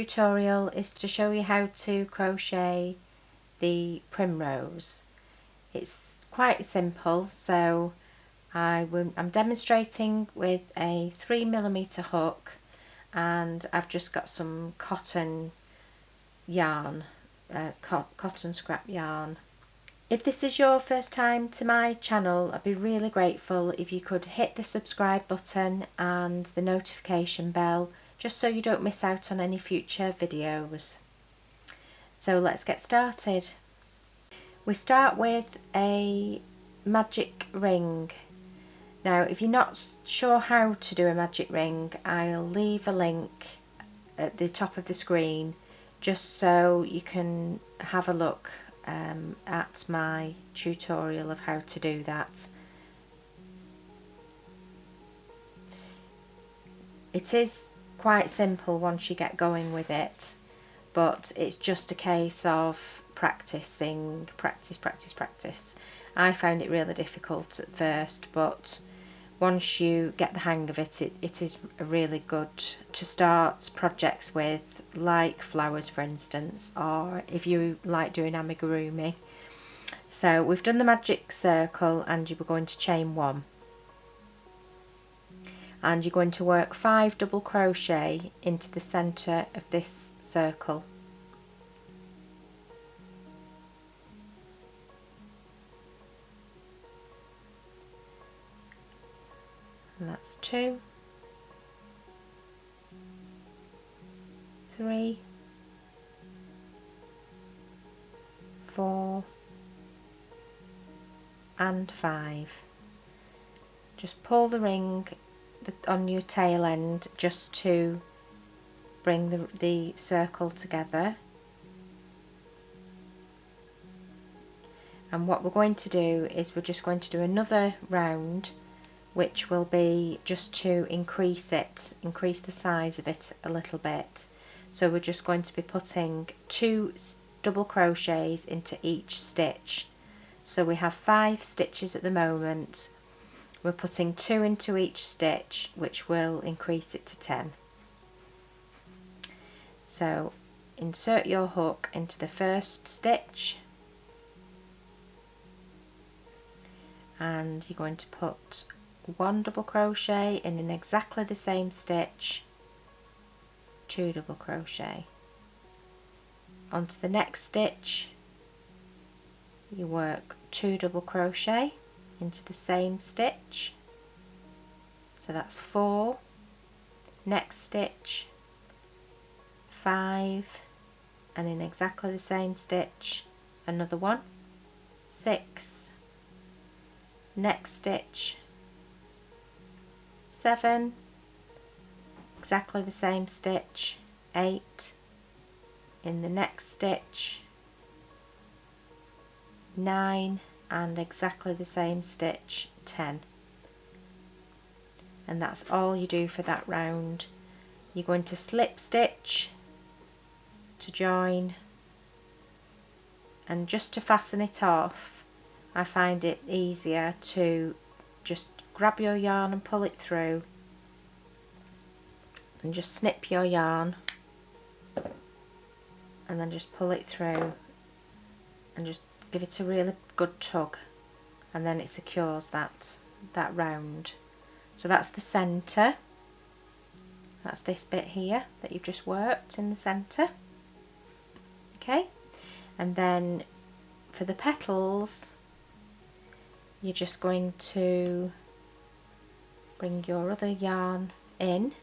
tutorial is to show you how to crochet the primrose. It's quite simple, so I'm demonstrating with a 3mm hook, and I've just got some cotton yarn, cotton scrap yarn. If this is your first time to my channel, I'd be really grateful if you could hit the subscribe button and the notification bell, just so you don't miss out on any future videos. So let's get started. We start with a magic ring. Now, if you're not sure how to do a magic ring, I'll leave a link at the top of the screen just so you can have a look at my tutorial of how to do that. It is quite simple once you get going with it, but it's just a case of practicing, practice. I found it really difficult at first, but once you get the hang of it, it is really good to start projects with, like flowers for instance, or if you like doing amigurumi. So we've done the magic circle and you're going to chain 1. And you're going to work 5 double crochet into the centre of this circle. And that's 2, 3, 4 and 5. Just pull the ring on your tail end just to bring the circle together. And what we're going to do is we're just going to do another round, which will be just to increase the size of it a little bit. So we're just going to be putting 2 double crochets into each stitch. So we have 5 stitches at the moment. We're putting 2 into each stitch, which will increase it to 10. So insert your hook into the first stitch, and you're going to put 1 double crochet in exactly the same stitch, 2 double crochet. Onto the next stitch, you work 2 double crochet into the same stitch, so that's 4, next stitch 5, and in exactly the same stitch another 1, 6, next stitch 7, exactly the same stitch 8, in the next stitch 9, and exactly the same stitch 10. And that's all you do for that round. You're going to slip stitch to join, and just to fasten it off, I find it easier to just grab your yarn and pull it through, and just snip your yarn and then just pull it through and just give it a really good tug, and then it secures that round. So that's the centre, that's this bit here that you've just worked in the centre. Okay, and then for the petals you're just going to bring your other yarn in.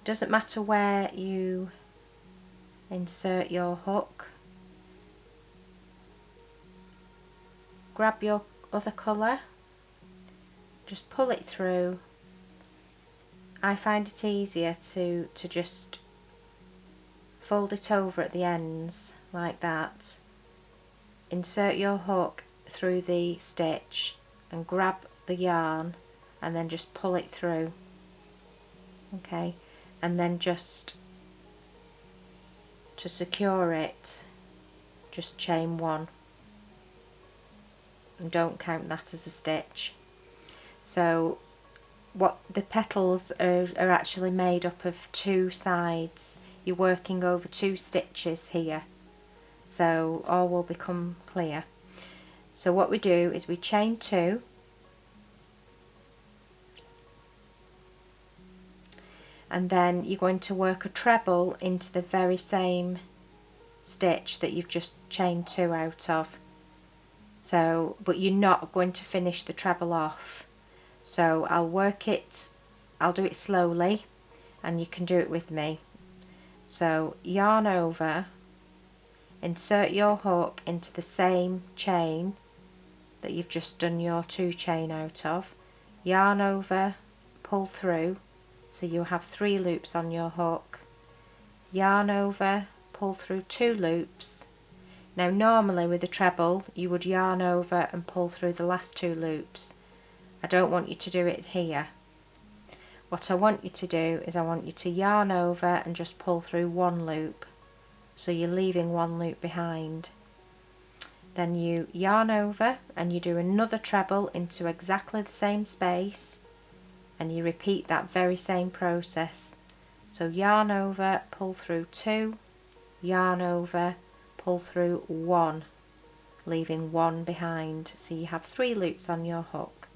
Doesn't matter where you insert your hook. Grab your other colour, just pull it through. I find it easier to just fold it over at the ends like that. Insert your hook through the stitch and grab the yarn and then just pull it through. Okay, and then just to secure it, just chain 1. And don't count that as a stitch. So what the petals are actually made up of 2 sides you're working over 2 stitches here, so all will become clear. So what we do is we chain 2, and then you're going to work a treble into the very same stitch that you've just chained 2 out of. So, but you're not going to finish the treble off. So I'll do it slowly and you can do it with me. So yarn over, insert your hook into the same chain that you've just done your 2 chain out of, yarn over, pull through, so you have 3 loops on your hook, yarn over, pull through 2 loops. Now normally with a treble you would yarn over and pull through the last 2 loops. I don't want you to do it here. What I want you to do is I want you to yarn over and just pull through 1 loop, so you're leaving 1 loop behind. Then you yarn over and you do another treble into exactly the same space, and you repeat that very same process. So yarn over, pull through 2, yarn over, pull through 1, leaving 1 behind, so you have 3 loops on your hook.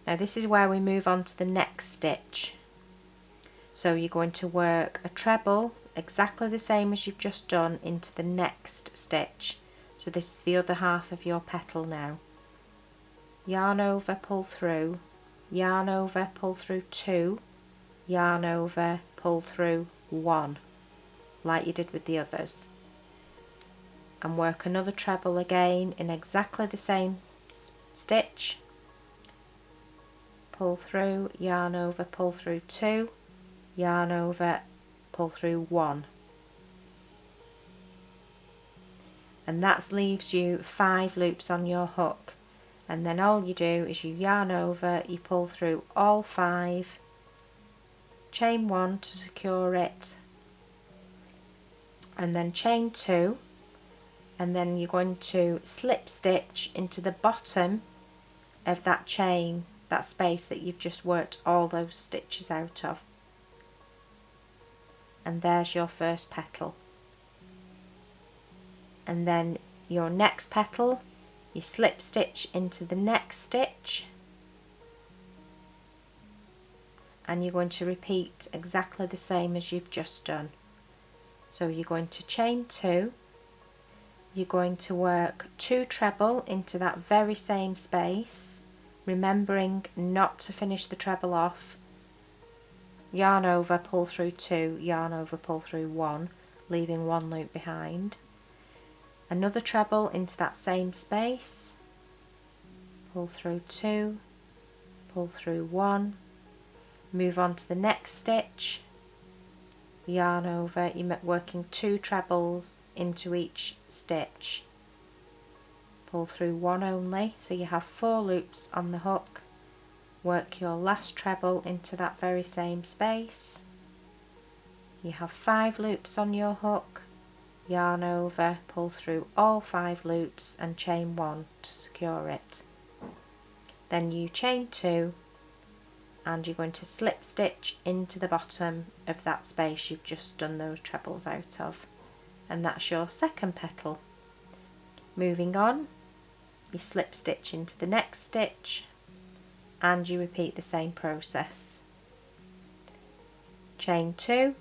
Now this is where we move on to the next stitch. So you're going to work a treble exactly the same as you've just done into the next stitch. So this is the other half of your petal now. Yarn over, pull through, yarn over, pull through 2, yarn over, pull through 1, like you did with the others. And work another treble again in exactly the same stitch. Pull through, yarn over, pull through 2, yarn over, pull through 1. And that leaves you 5 loops on your hook, and then all you do is you yarn over, you pull through all 5, chain 1 to secure it, and then chain 2, and then you're going to slip stitch into the bottom of that chain, that space that you've just worked all those stitches out of. And there's your first petal. And then your next petal, you slip stitch into the next stitch, and you're going to repeat exactly the same as you've just done. So you're going to chain 2, you're going to work 2 treble into that very same space, remembering not to finish the treble off. Yarn over, pull through 2, yarn over, pull through 1, leaving 1 loop behind. Another treble into that same space, pull through 2, pull through 1, move on to the next stitch, yarn over, you're working 2 trebles into each stitch, pull through 1 only, so you have 4 loops on the hook, work your last treble into that very same space, you have 5 loops on your hook, yarn over, pull through all 5 loops and chain 1 to secure it. Then you chain 2 and you're going to slip stitch into the bottom of that space you've just done those trebles out of, and that's your second petal. Moving on, you slip stitch into the next stitch and you repeat the same process. Chain 2,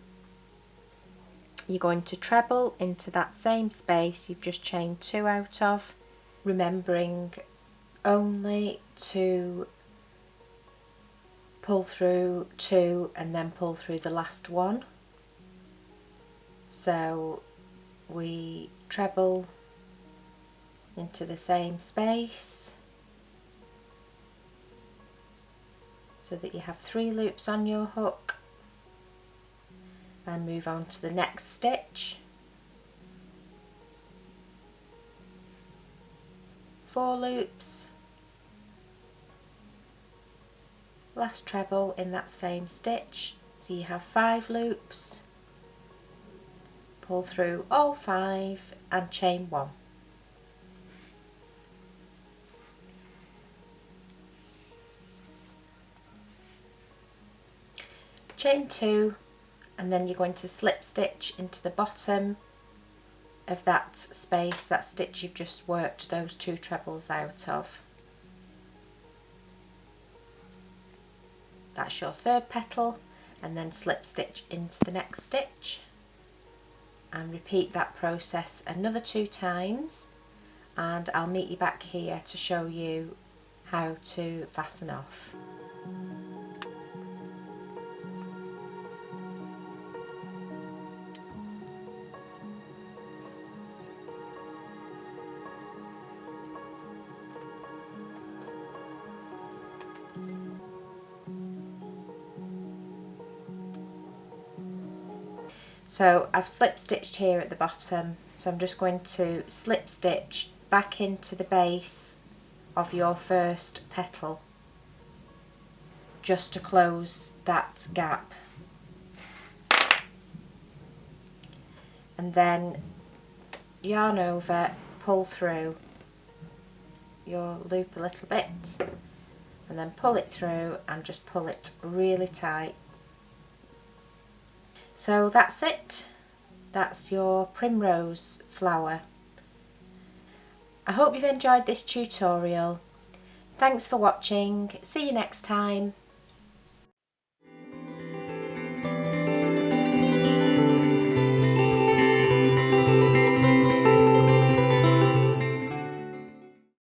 you're going to treble into that same space you've just chained 2 out of, remembering only to pull through 2 and then pull through the last one. So we treble into the same space so that you have 3 loops on your hook, and move on to the next stitch. 4 loops, last treble in that same stitch, so you have 5 loops, pull through all 5 and chain 1. Chain 2 and then you're going to slip stitch into the bottom of that space, that stitch you've just worked those 2 trebles out of. That's your 3rd petal, and then slip stitch into the next stitch and repeat that process another 2 times, and I'll meet you back here to show you how to fasten off. So I've slip stitched here at the bottom, so I'm just going to slip stitch back into the base of your first petal just to close that gap, and then yarn over, pull through your loop a little bit, and then pull it through and just pull it really tight. So that's it. That's your primrose flower. I hope you've enjoyed this tutorial. Thanks for watching. See you next time.